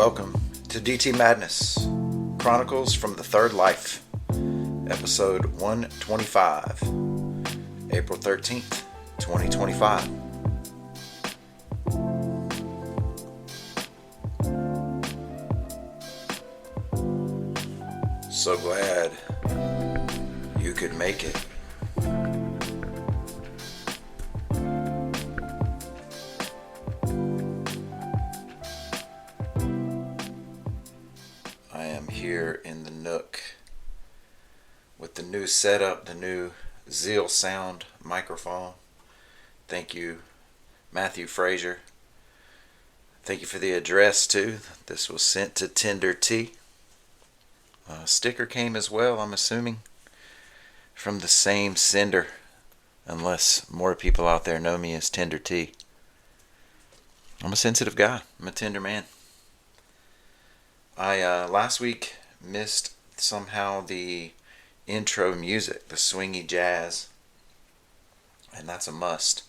Welcome to DT Madness, Chronicles from the Third Life, episode 125, April 13th, 2025. So glad you could make it. I am here in the Nook with the new setup, the new Zeal Sound microphone. Thank you, Matthew Frazier. Thank you for the address too. This was sent to Tender Tea. A sticker came as well, I'm assuming, from the same sender, unless more people out there know me as Tender Tea. I'm a sensitive guy. I'm a tender man. I last week missed somehow the intro music, the swingy jazz, and that's a must.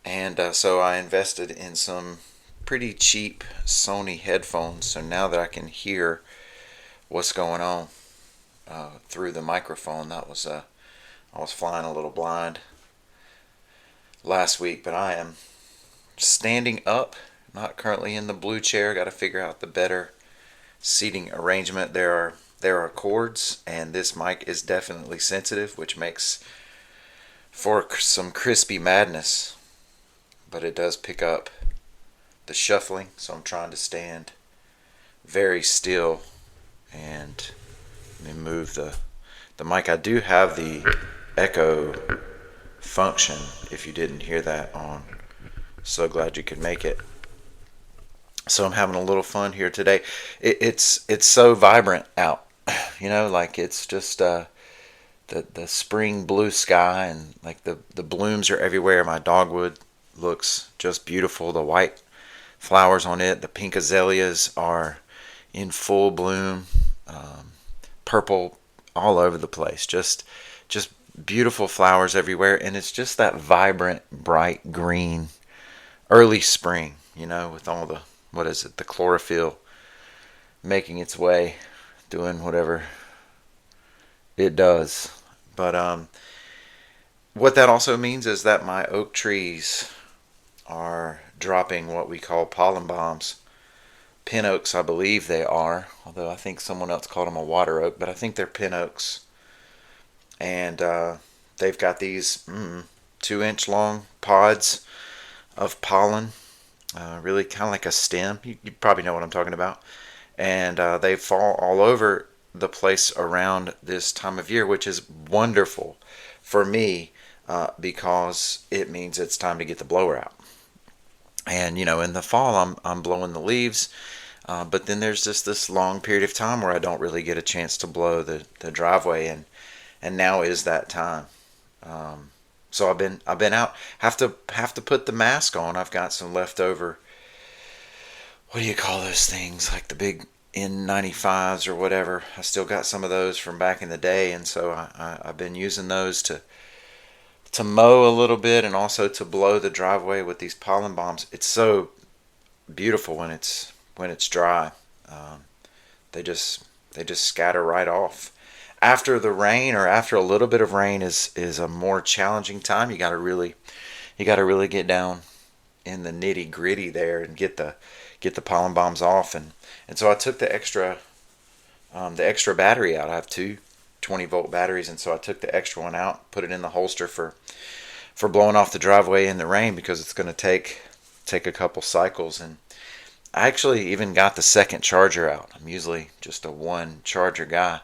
And so I invested in some pretty cheap Sony headphones, so now that I can hear what's going on through the microphone. That was I was flying a little blind last week, but I am standing up, not currently in the blue chair. Got to figure out the better seating arrangement. There are cords, and this mic is definitely sensitive, which makes for some crispy madness, but it does pick up the shuffling, so I'm trying to stand very still and let me move the mic. I do have the echo function, if you didn't hear that on So Glad You Could Make It. So I'm having a little fun here today. It's so vibrant out, like it's just the spring blue sky, and like the blooms are everywhere. My dogwood looks just beautiful. The white flowers on it, the pink azaleas are in full bloom, purple all over the place. Just beautiful flowers everywhere, and it's just that vibrant, bright green, early spring. With all the the chlorophyll making its way, doing whatever it does. But what that also means is that my oak trees are dropping what we call pollen bombs. Pin oaks, I believe they are, although I think someone else called them a water oak, but I think they're pin oaks. And they've got these 2-inch long pods of pollen. Really kind of like a stem. You probably know what I'm talking about. And they fall all over the place around this time of year, which is wonderful for me because it means it's time to get the blower out. And, in the fall, I'm blowing the leaves. But then there's just this long period of time where I don't really get a chance to blow the driveway. And now is that time. So I've been out. Have to put the mask on. I've got some leftover. What do you call those things? Like the big N95s or whatever. I still got some of those from back in the day, and so I've been using those to mow a little bit and also to blow the driveway with these pollen bombs. It's so beautiful when it's dry. They just scatter right off. After the rain, or after a little bit of rain, is a more challenging time. You got to really get down in the nitty gritty there and get the pollen bombs off. And so I took the extra battery out. I have two 20-volt batteries, and so I took the extra one out, put it in the holster for blowing off the driveway in the rain, because it's going to take a couple cycles. And I actually even got the second charger out. I'm usually just a one charger guy.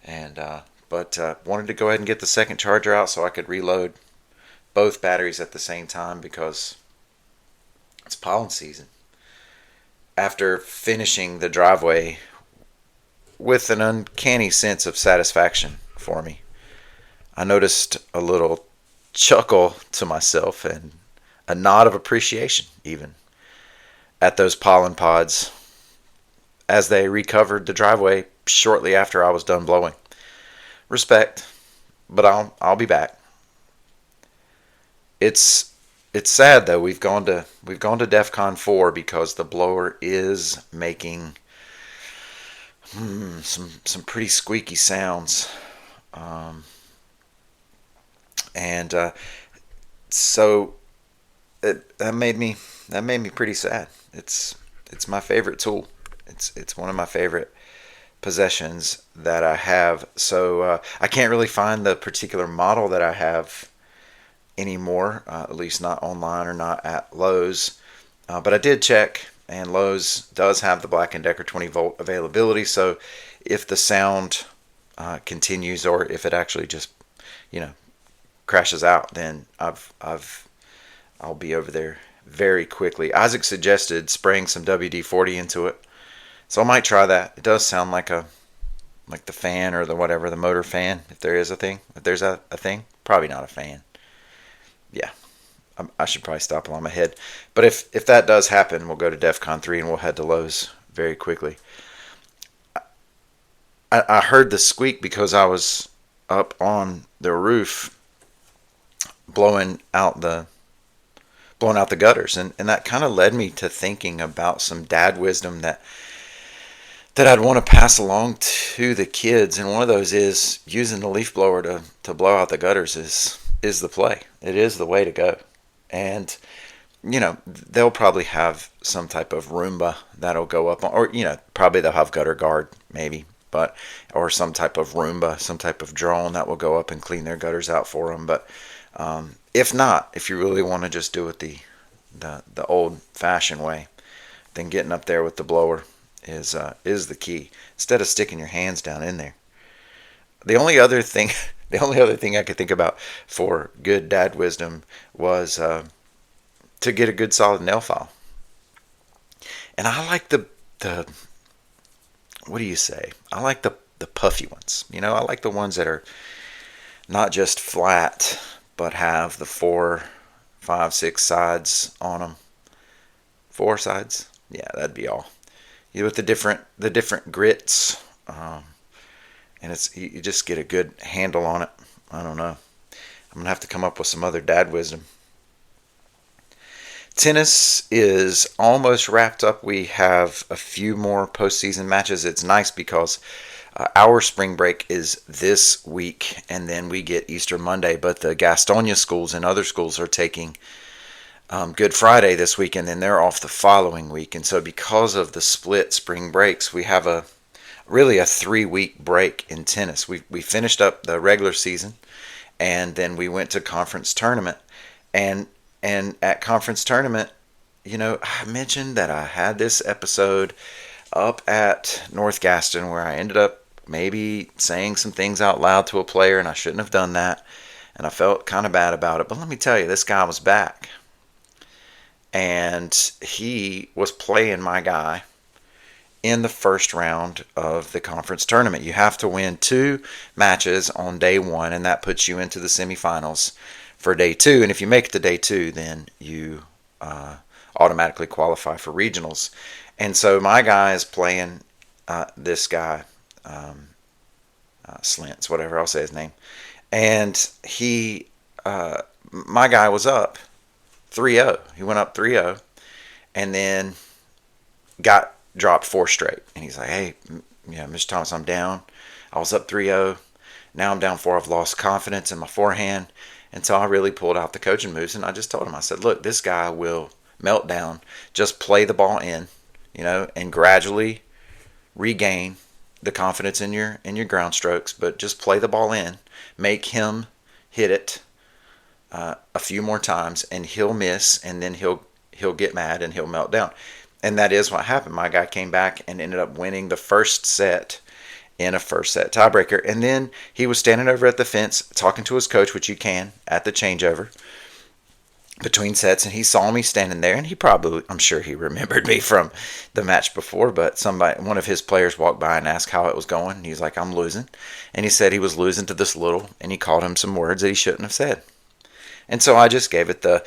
And but wanted to go ahead and get the second charger out so I could reload both batteries at the same time, because it's pollen season. After finishing the driveway with an uncanny sense of satisfaction for me, I noticed a little chuckle to myself and a nod of appreciation even at those pollen pods as they recovered the driveway shortly after I was done blowing. Respect, but I'll be back. It's it's sad though. We've gone to DEFCON 4 because the blower is making some pretty squeaky sounds, um, and so that made me pretty sad. It's my favorite tool. It's one of my favorite possessions that I have. So I can't really find the particular model that I have anymore, at least not online or not at Lowe's. But I did check, and Lowe's does have the Black & Decker 20 volt availability. So if the sound continues, or if it actually just, you know, crashes out, then I'll be over there very quickly. Isaac suggested spraying some WD-40 into it, so I might try that. It does sound like the fan or the whatever, the motor fan, if there is a thing. If there's a thing, probably not a fan. Yeah, I should probably stop while I'm ahead. But if that does happen, we'll go to DEFCON 3 and we'll head to Lowe's very quickly. I heard the squeak because I was up on the roof blowing out the gutters, and that kind of led me to thinking about some dad wisdom that I'd want to pass along to the kids. And one of those is using the leaf blower to blow out the gutters is the play. It is the way to go. And they'll probably have some type of Roomba that'll go up on, or probably they'll have gutter guard maybe, but or some type of Roomba, some type of drone that will go up and clean their gutters out for them. But if not, if you really want to just do it the old-fashioned way, then getting up there with the blower is the key. Instead of sticking your hands down in there. The only other thing I could think about for good dad wisdom was to get a good solid nail file. And I like the what do you say? I like the puffy ones. I like the ones that are not just flat, but have the 4, 5, 6 sides on them. 4 sides? Yeah, that'd be all. With the different grits, and you just get a good handle on it. I don't know. I'm gonna have to come up with some other dad wisdom. Tennis is almost wrapped up. We have a few more postseason matches. It's nice because our spring break is this week, and then we get Easter Monday. But the Gastonia schools and other schools are taking Good Friday this week, and then they're off the following week. And so because of the split spring breaks, we have really a 3-week break in tennis. We finished up the regular season, and then we went to conference tournament. And at conference tournament, I mentioned that I had this episode up at North Gaston where I ended up maybe saying some things out loud to a player, and I shouldn't have done that. And I felt kind of bad about it. But let me tell you, this guy was back. And he was playing my guy in the first round of the conference tournament. You have to win 2 matches on day 1, and that puts you into the semifinals for day 2. And if you make it to day 2, then you automatically qualify for regionals. And so my guy is playing this guy, Slintz, whatever, I'll say his name. And my guy was up 3-0. He went up 3-0 and then got dropped 4 straight. And he's like, hey, Mr. Thomas, I'm down. I was up 3-0. Now I'm down 4. I've lost confidence in my forehand. And so I really pulled out the coaching moves, and I just told him, I said, look, this guy will melt down. Just play the ball in, and gradually regain the confidence in your ground strokes, but just play the ball in. Make him hit it a few more times, and he'll miss, and then he'll get mad and he'll melt down. And that is what happened. My guy came back and ended up winning the first set in a first set tiebreaker. And then he was standing over at the fence talking to his coach, which you can at the changeover between sets, and he saw me standing there, and I'm sure he remembered me from the match before, but one of his players walked by and asked how it was going, and he's like, I'm losing. And he said he was losing to this little, and he called him some words that he shouldn't have said. And so I just gave it the,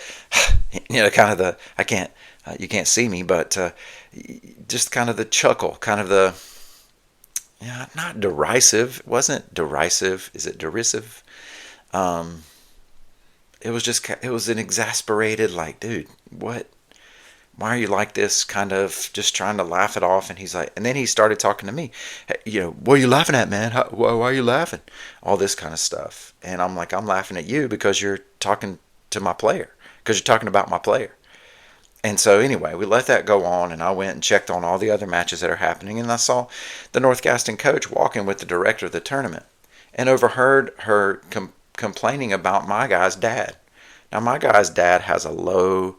kind of the, you can't see me, but just kind of the chuckle, kind of the, not derisive. It wasn't derisive. Is it derisive? it was an exasperated, like, dude, what? Why are you like this? Kind of just trying to laugh it off. And he's like, and then he started talking to me. Hey, what are you laughing at, man? Why are you laughing? All this kind of stuff. And I'm like, I'm laughing at you because you're talking to my player, because you're talking about my player. And so anyway, we let that go on, and I went and checked on all the other matches that are happening, and I saw the North Gaston coach walking with the director of the tournament, and overheard her complaining about my guy's dad. Now my guy's dad has a low,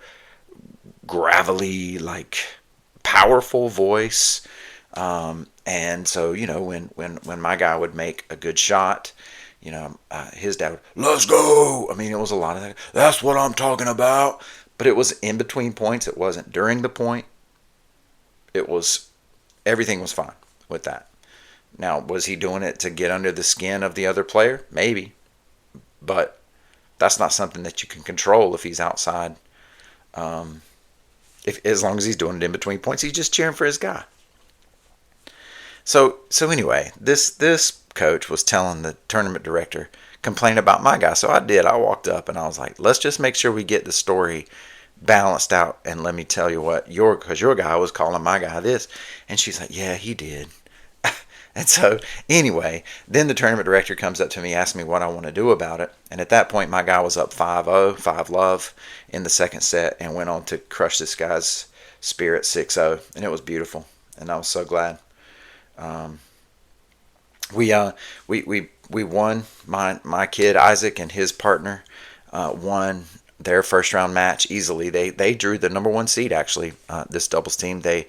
gravelly, like, powerful voice, and so when my guy would make a good shot, his dad would, let's go. I mean, it was a lot of that. That's what I'm talking about. But it was in between points. It wasn't during the point. It was, everything was fine with that. Now, was he doing it to get under the skin of the other player? Maybe. But that's not something that you can control if he's outside. As long as he's doing it in between points, he's just cheering for his guy. So anyway, this coach was telling the tournament director, complain about my guy. So I did. I walked up and I was like, let's just make sure we get the story balanced out. And let me tell you what, because your guy was calling my guy this. And she's like, yeah, he did. And so anyway, then the tournament director comes up to me, asks me what I want to do about it. And at that point, my guy was up 5-0, 5-love in the second set, and went on to crush this guy's spirit 6-0. And it was beautiful. And I was so glad. We won. My kid Isaac and his partner won their first round match easily. They drew the number one seed, actually. This doubles team, they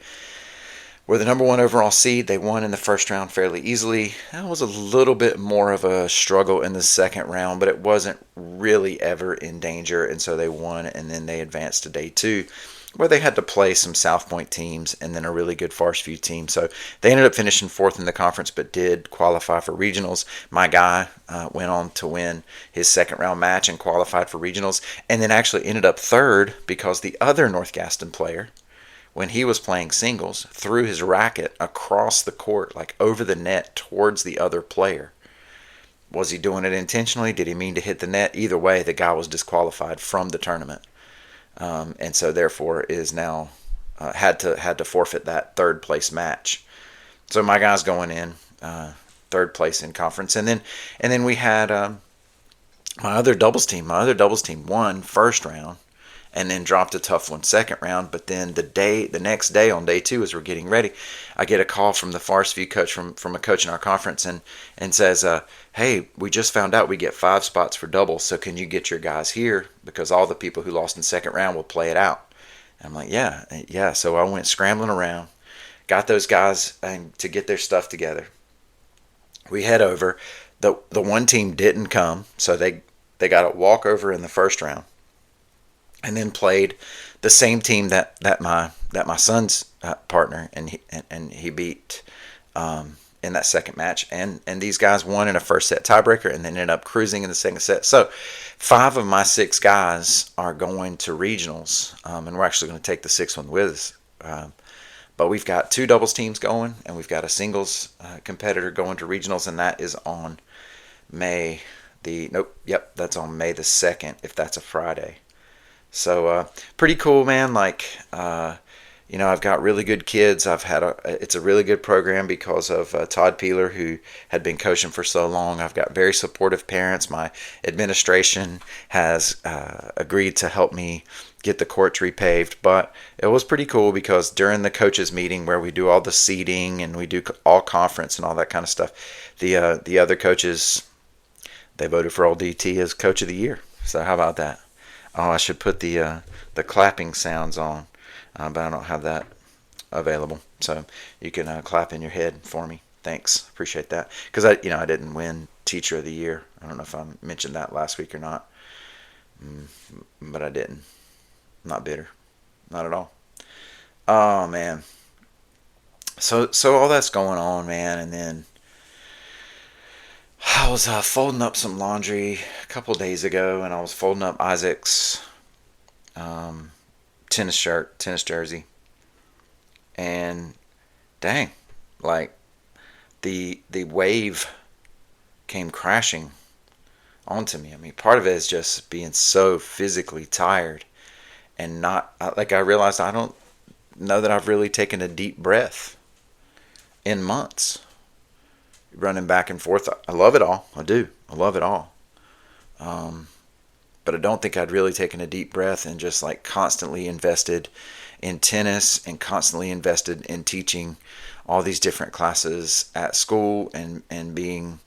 were the number one overall seed. They won in the first round fairly easily. That was a little bit more of a struggle in the second round, but it wasn't really ever in danger, and so they won, and then they advanced to day two, where they had to play some South Point teams and then a really good Forest View team. So they ended up finishing fourth in the conference, but did qualify for regionals. My guy went on to win his second round match and qualified for regionals, and then actually ended up third because the other North Gaston player, when he was playing singles, threw his racket across the court, like over the net towards the other player. Was he doing it intentionally? Did he mean to hit the net? Either way, the guy was disqualified from the tournament. And so therefore is now had to forfeit that third place match. So my guy's going in third place in conference, and then we had my other doubles team. My other doubles team won first round, and then dropped a tough one second round. But then the next day on day two, as we're getting ready, I get a call from the Forest View coach from a coach in our conference, and says, hey, we just found out we get 5 spots for doubles, so can you get your guys here, because all the people who lost in second round will play it out. And I'm like, yeah. So I went scrambling around, got those guys to get their stuff together. We head over. The one team didn't come, so they got a walkover in the first round, and then played the same team that my son's partner, and he beat in that second match, and these guys won in a first set tiebreaker, and then ended up cruising in the second set. So 5 of my 6 guys are going to regionals, and we're actually going to take the 6th one with us. But we've got 2 doubles teams going, and we've got a singles competitor going to regionals, and that is on that's on May the 2nd, if that's a Friday. So pretty cool, man. Like, I've got really good kids. It's a really good program because of Todd Peeler, who had been coaching for so long. I've got very supportive parents. My administration has agreed to help me get the courts repaved. But it was pretty cool because during the coaches meeting, where we do all the seating and we do all conference and all that kind of stuff, the other coaches, they voted for Old DT as Coach of the Year. So how about that? Oh, I should put the clapping sounds on, but I don't have that available. So you can clap in your head for me. Thanks, appreciate that. Because I didn't win Teacher of the Year. I don't know if I mentioned that last week or not, but I didn't. I'm not bitter, not at all. Oh man. So all that's going on, man, and then I was folding up some laundry a couple days ago, and I was folding up Isaac's tennis jersey, and dang, like the wave came crashing onto me. I mean, part of it is just being so physically tired and not like I realized I don't know that I've really taken a deep breath in months. Running back and forth, I love it all. I do. I love it all. But I don't think I'd really taken a deep breath and just like constantly invested in tennis and constantly invested in teaching all these different classes at school and being,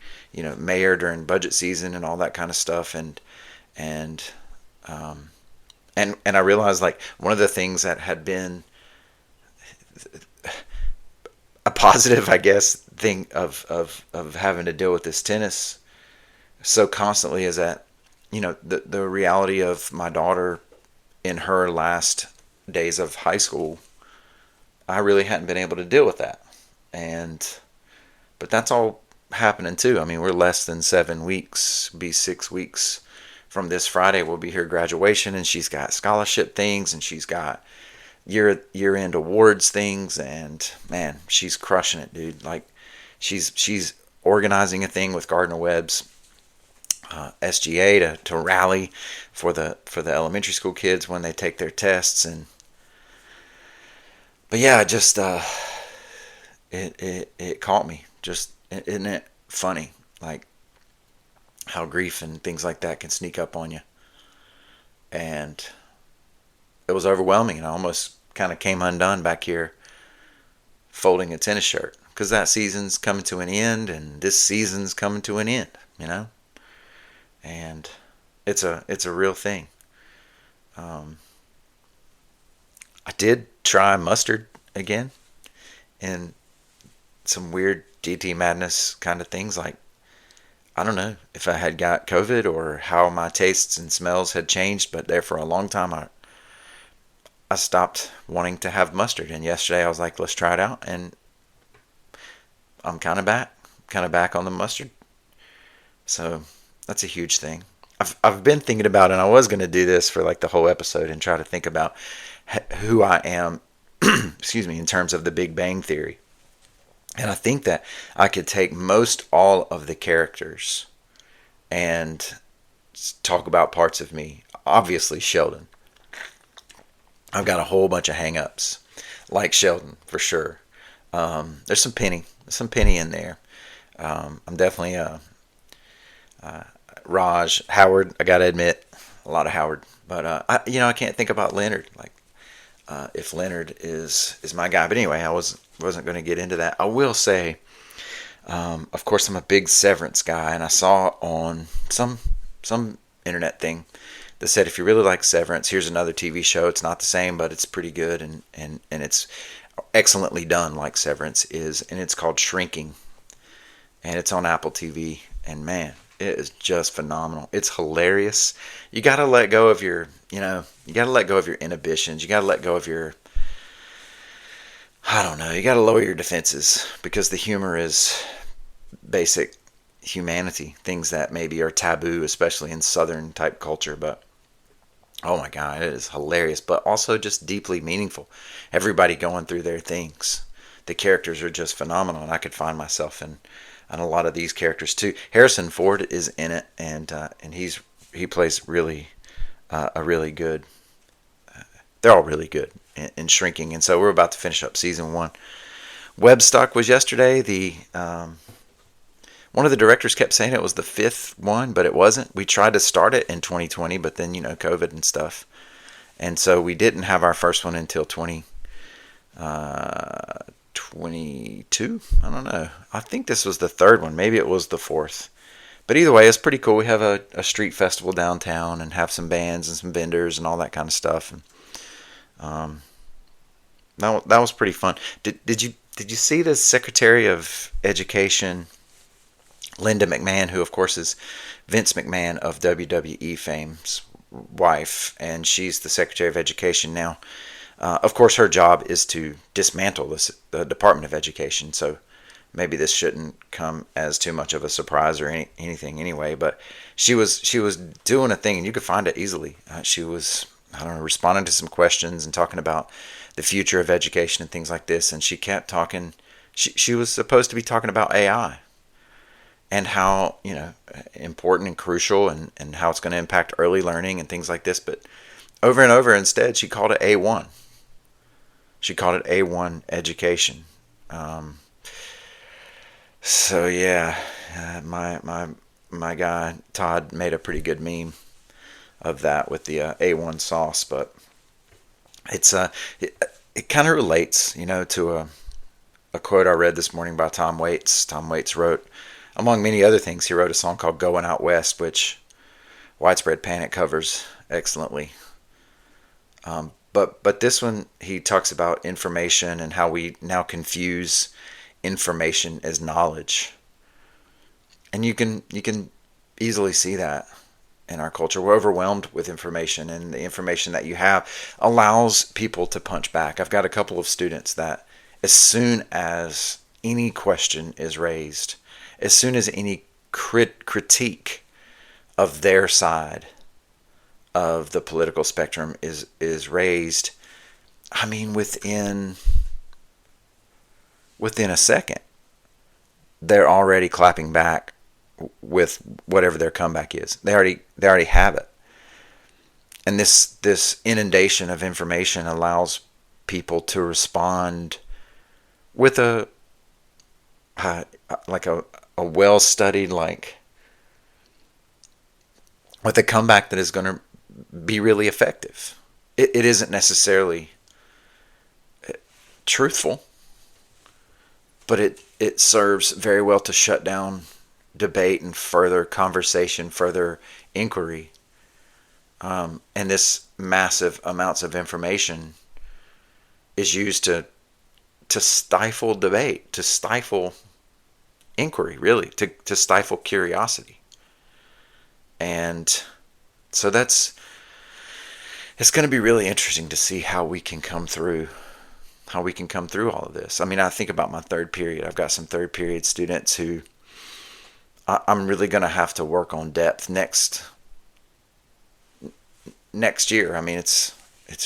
mayor during budget season and all that kind of stuff. And um, and I realized like one of the things that had been a positive, I guess, thing of having to deal with this tennis so constantly is that, the reality of my daughter in her last days of high school, I really hadn't been able to deal with that. But that's all happening too. I mean, we're less than 7 weeks, be 6 weeks from this Friday will be her graduation, and she's got scholarship things and she's got year end awards things, and man, she's crushing it, dude. Like she's organizing a thing with Gardner Webb's SGA to rally for the elementary school kids when they take their tests. But yeah, just it caught me. Just, isn't it funny, like how grief and things like that can sneak up on you? And it was overwhelming, and I almost kind of came undone back here folding a tennis shirt, because that season's coming to an end and this season's coming to an end, and it's a real thing. I did try mustard again and some weird GT madness kind of things. Like, I don't know if I had got COVID or how my tastes and smells had changed, but there for a long time I stopped wanting to have mustard. And yesterday I was like, let's try it out, and I'm kind of back on the mustard. So that's a huge thing. I've been thinking about it, and I was going to do this for like the whole episode and try to think about who I am, excuse me, in terms of the Big Bang Theory. And I think that I could take most all of the characters and talk about parts of me. Obviously, Sheldon. I've got a whole bunch of hang-ups, like Sheldon, for sure. There's some Penny in there. I'm definitely Raj, Howard. I gotta admit, a lot of Howard. But I can't think about Leonard. Like, if Leonard is my guy. But anyway, I wasn't going to get into that. I will say, of course, I'm a big Severance guy, and I saw on some internet thing that said if you really like Severance, here's another TV show. It's not the same, but it's pretty good, and it's excellently done, like Severance is, and it's called Shrinking, and it's on Apple TV, and man, it is just phenomenal. It's hilarious. You got to let go of your, you got to let go of your inhibitions. You got to let go of your, I don't know, you got to lower your defenses, because the humor is basic humanity, things that maybe are taboo, especially in Southern type culture. But oh my God, it is hilarious, but also just deeply meaningful. Everybody going through their things. The characters are just phenomenal, and I could find myself in a lot of these characters too. Harrison Ford is in it, and he plays really a really good. They're all really good in Shrinking, and so we're about to finish up season 1. Webstock was yesterday. The one of the directors kept saying it was the 5th one, but it wasn't. We tried to start it in 2020, but then COVID and stuff, and so we didn't have our first one until 2022. I don't know. I think this was the 3rd one. Maybe it was the 4th. But either way, it's pretty cool. We have a street festival downtown and have some bands and some vendors and all that kind of stuff. And that was pretty fun. Did you see the Secretary of Education, Linda McMahon, who of course is Vince McMahon of WWE fame's wife, and she's the Secretary of Education now. Of course, her job is to dismantle the Department of Education, so maybe this shouldn't come as too much of a surprise or anything anyway. But she was doing a thing, and you could find it easily. She was, I don't know, responding to some questions and talking about the future of education and things like this, and she kept talking. She was supposed to be talking about AI, and how, important and crucial, and how it's going to impact early learning and things like this. But over and over, instead, she called it A1. She called it A1 education. Um, so yeah, my guy Todd made a pretty good meme of that with the A1 sauce. But it's it kind of relates, to a quote I read this morning by Tom Waits. Tom Waits wrote, among many other things, he wrote a song called "Going Out West," which Widespread Panic covers excellently. But this one, he talks about information and how we now confuse information as knowledge, and you can easily see that in our culture. We're overwhelmed with information, and the information that you have allows people to punch back. I've got a couple of students that, as soon as any question is raised, as soon as any critique of their side of the political spectrum is raised, I mean, within a second, they're already clapping back with whatever their comeback is. They already have it. And this inundation of information allows people to respond with like a well studied, like, with a comeback that is going to be really effective. It isn't necessarily truthful, but it serves very well to shut down debate and further conversation, further inquiry. And this massive amounts of information is used to stifle debate, to stifle inquiry, really, to stifle curiosity. And so it's going to be really interesting to see how we can come through all of this. I mean, I think about my third period. I've got some third period students who I'm really going to have to work on depth next year. I mean, it's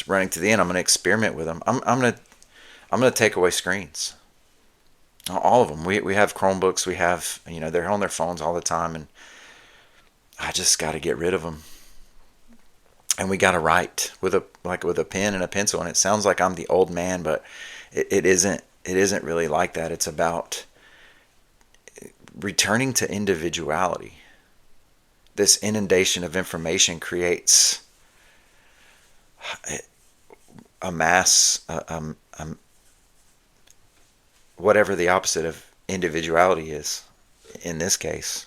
running to the end. I'm going to experiment with them. I'm going to take away screens. All of them. We have Chromebooks. We have, they're on their phones all the time, and I just got to get rid of them. And we got to write with a pen and a pencil. And it sounds like I'm the old man, but it isn't. It isn't really like that. It's about returning to individuality. This inundation of information creates a mass, whatever the opposite of individuality is, in this case,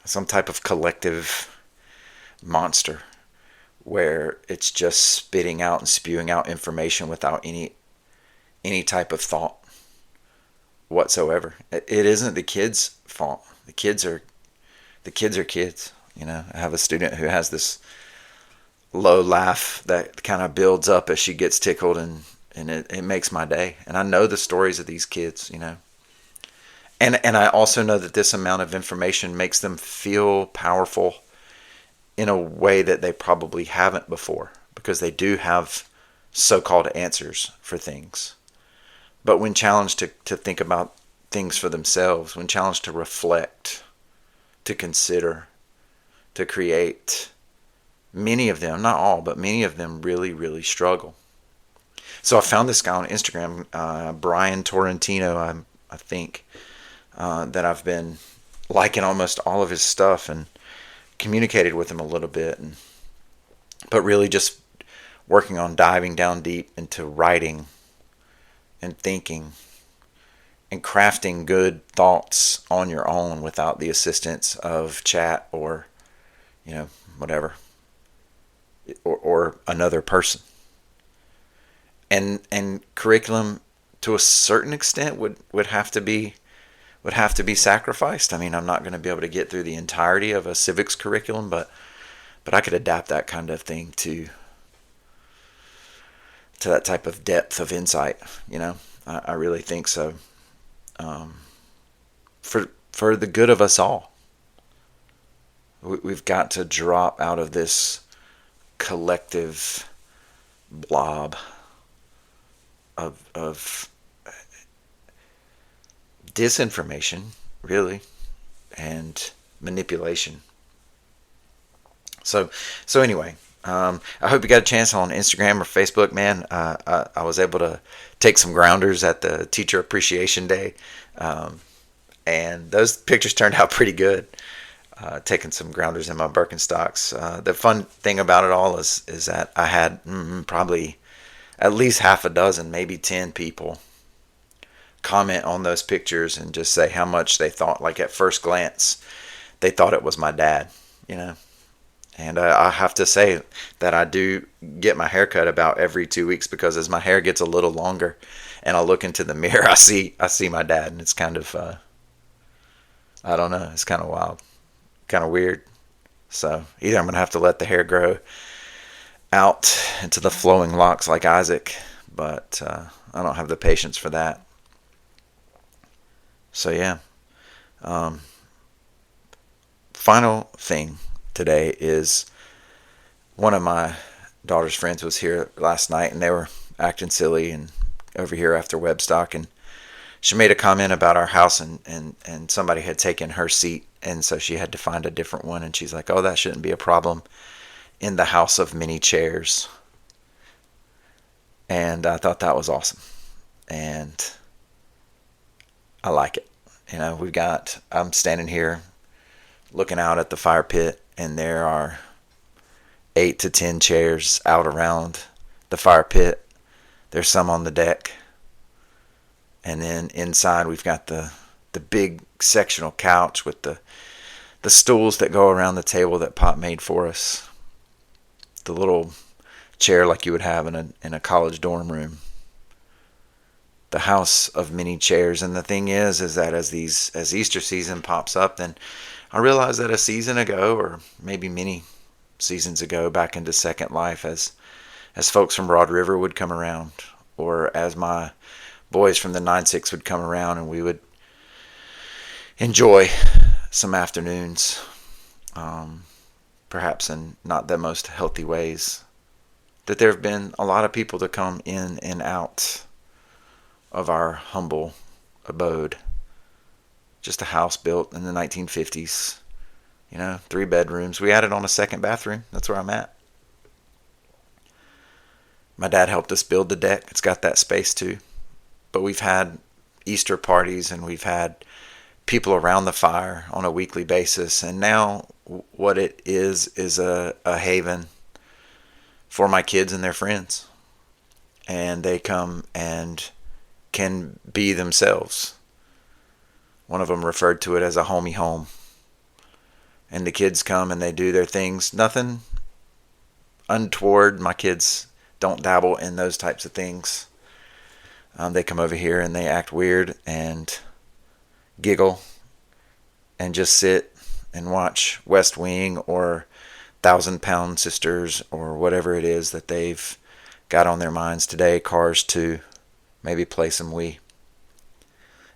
some type of collective monster where it's just spitting out and spewing out information without any type of thought whatsoever. It isn't the kids' fault. The kids are kids. I have a student who has this low laugh that kind of builds up as she gets tickled, and it makes my day. And I know the stories of these kids, And I also know that this amount of information makes them feel powerful in a way that they probably haven't before, because they do have so-called answers for things. But when challenged to think about things for themselves, when challenged to reflect, to consider, to create, many of them, not all, but many of them really, really struggle. So I found this guy on Instagram, Brian Torrentino, I think, that I've been liking almost all of his stuff and communicated with him a little bit, but really just working on diving down deep into writing and thinking and crafting good thoughts on your own without the assistance of chat or whatever, or another person. And curriculum, to a certain extent, would have to be sacrificed. I mean, I'm not going to be able to get through the entirety of a civics curriculum, but I could adapt that kind of thing to that type of depth of insight. I really think so. For the good of us all, we've got to drop out of this collective blob of disinformation, really, and manipulation. So anyway, I hope you got a chance on Instagram or Facebook, man. I was able to take some grounders at the Teacher Appreciation Day, and those pictures turned out pretty good. Taking some grounders in my Birkenstocks. The fun thing about it all is that I had probably at least half a dozen, maybe 10 people comment on those pictures and just say how much they thought, like at first glance, they thought it was my dad, you know. And I have to say that I do get my hair cut about every 2 weeks, because as my hair gets a little longer and I look into the mirror, I see my dad, and it's kind of, I don't know, it's kind of wild, kind of weird. So either I'm going to have to let the hair grow out into the flowing locks like Isaac, but I don't have the patience for that. So yeah. Final thing today is, one of my daughter's friends was here last night, and they were acting silly and over here after Webstock, and she made a comment about our house, and somebody had taken her seat, and so she had to find a different one, and she's like, oh, that shouldn't be a problem in the house of many chairs. And I thought that was awesome, and I like it. You know, I'm standing here looking out at the fire pit, and there are 8 to 10 chairs out around the fire pit. There's some on the deck. And then inside we've got the big sectional couch with the stools that go around the table that Pop made for us. The little chair like you would have in a college dorm room. The house of many chairs. And the thing is that as Easter season pops up, then I realized that a season ago, or maybe many seasons ago, back into Second Life, as folks from Broad River would come around, or as my boys from the 9-6 would come around, and we would enjoy some afternoons, perhaps in not the most healthy ways, that there have been a lot of people to come in and out of our humble abode. Just a house built in the 1950s, 3 bedrooms. We added on a second bathroom. That's where I'm at. My dad helped us build the deck. It's got that space too. But we've had Easter parties, and we've had people around the fire on a weekly basis. And now what it is a haven for my kids and their friends. And they come and can be themselves. One of them referred to it as a homie home. And the kids come and they do their things. Nothing untoward. My kids don't dabble in those types of things. They come over here and they act weird and giggle and just sit and watch West Wing or 1,000-Pound Sisters or whatever it is that they've got on their minds today. Cars 2. Maybe play some Wii.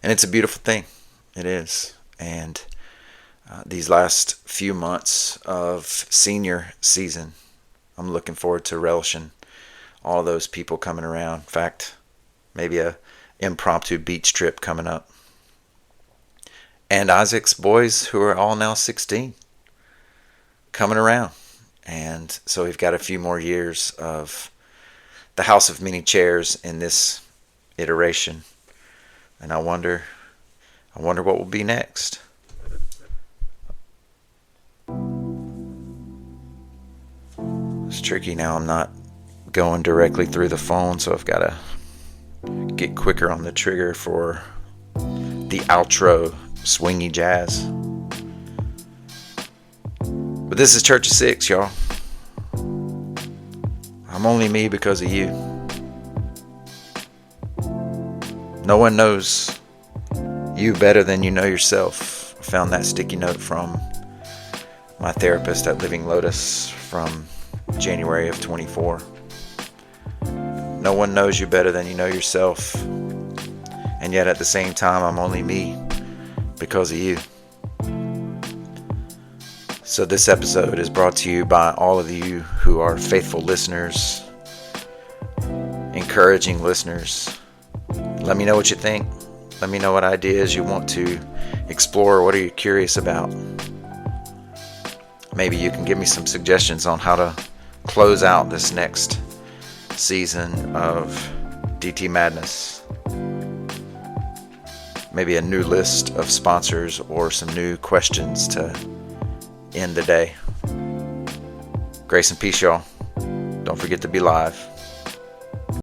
And it's a beautiful thing. It is. And these last few months of senior season, I'm looking forward to relishing all those people coming around. In fact, maybe a impromptu beach trip coming up. And Isaac's boys, who are all now 16, coming around. And so we've got a few more years of the House of Many Chairs in this iteration. And I wonder what will be next. It's tricky now. I'm not going directly through the phone, so I've got to get quicker on the trigger for the outro swingy jazz. But this is Church of Six, y'all. I'm only me because of you. No one knows you better than you know yourself. I found that sticky note from my therapist at Living Lotus from January of 24. No one knows you better than you know yourself. And yet at the same time, I'm only me because of you. So this episode is brought to you by all of you who are faithful listeners, encouraging listeners. Let me know what you think. Let me know what ideas you want to explore? What are you curious about? Maybe you can give me some suggestions on how to close out this next season of DT Madness. Maybe a new list of sponsors or some new questions to end the day. Grace and peace, y'all. Don't forget to be live.